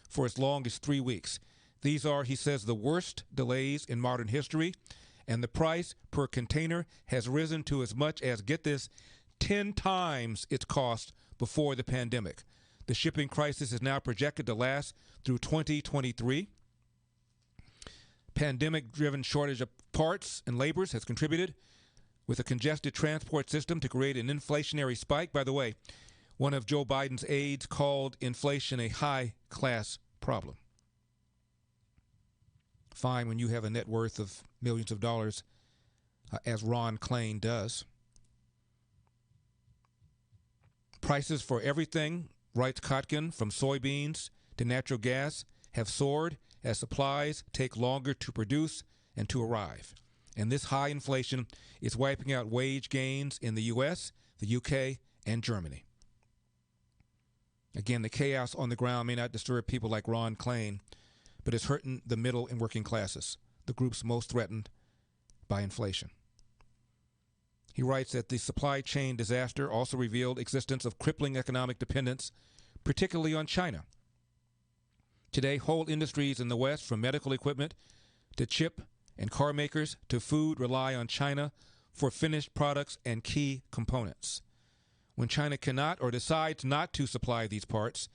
for as long as 3 weeks. These are, he says, the worst delays in modern history, and the price per container has risen to as much as, get this, 10 times its cost before the pandemic. The shipping crisis is now projected to last through 2023. Pandemic-driven shortage of parts and labors has contributed with a congested transport system to create an inflationary spike. By the way, one of Joe Biden's aides called inflation a high-class problem. Fine when you have a net worth of millions of dollars, as Ron Klain does. Prices for everything, writes Kotkin, from soybeans to natural gas, have soared as supplies take longer to produce and to arrive. And this high inflation is wiping out wage gains in the U.S., the U.K., and Germany. Again, the chaos on the ground may not disturb people like Ron Klain, but it's hurting the middle and working classes, the groups most threatened by inflation. He writes that the supply chain disaster also revealed existence of crippling economic dependence, particularly on China. Today, whole industries in the West, from medical equipment to chip and car makers to food, rely on China for finished products and key components. When China cannot or decides not to supply these parts,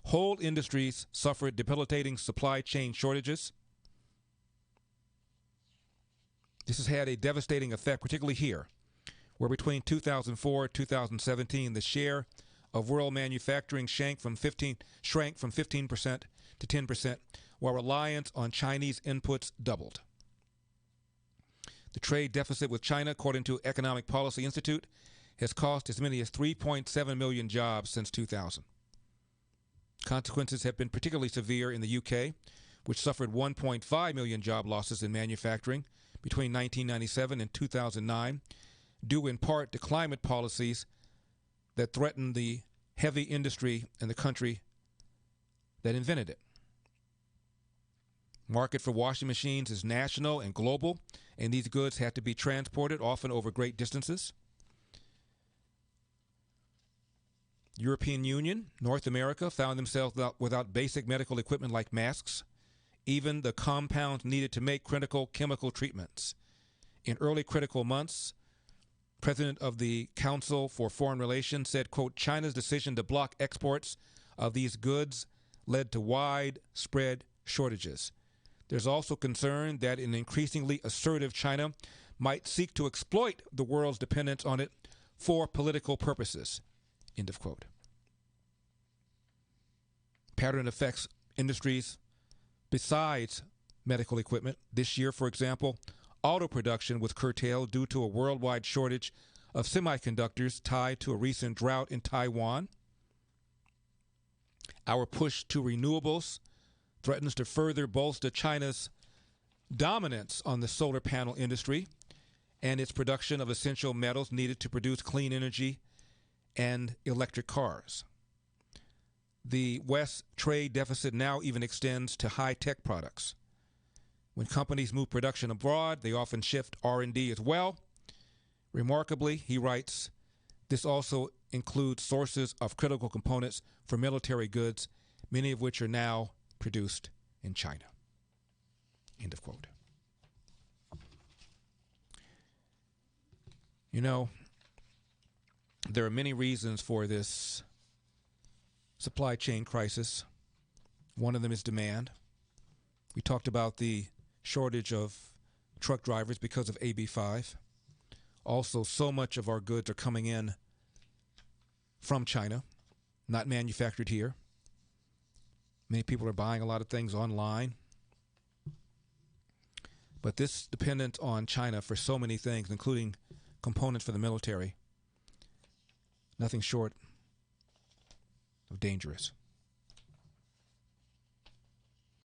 whole industries suffer debilitating supply chain shortages. This has had a devastating effect, particularly here, where between 2004 and 2017, the share of world manufacturing shrank from 15% to 10%, while reliance on Chinese inputs doubled. The trade deficit with China, according to Economic Policy Institute, has cost as many as 3.7 million jobs since 2000. Consequences have been particularly severe in the UK, which suffered 1.5 million job losses in manufacturing between 1997 and 2009, due in part to climate policies that threaten the heavy industry in the country that invented it. Market for washing machines is national and global, and these goods have to be transported, often over great distances. European Union, North America found themselves without basic medical equipment like masks, even the compounds needed to make critical chemical treatments. In early critical months, President of the Council for Foreign Relations said, quote, China's decision to block exports of these goods led to widespread shortages. There's also concern that an increasingly assertive China might seek to exploit the world's dependence on it for political purposes. End of quote. Pattern affects industries besides medical equipment. This year, for example, auto production was curtailed due to a worldwide shortage of semiconductors tied to a recent drought in Taiwan. Our push to renewables threatens to further bolster China's dominance on the solar panel industry and its production of essential metals needed to produce clean energy and electric cars. The West's trade deficit now even extends to high-tech products. When companies move production abroad, they often shift R&D as well. Remarkably, he writes, this also includes sources of critical components for military goods, many of which are now produced in China. End of quote. You know, there are many reasons for this supply chain crisis. One of them is demand. We talked about the shortage of truck drivers because of AB5. Also, so much of our goods are coming in from China, not manufactured here. Many people are buying a lot of things online. But this dependence on China for so many things, including components for the military, nothing short of dangerous.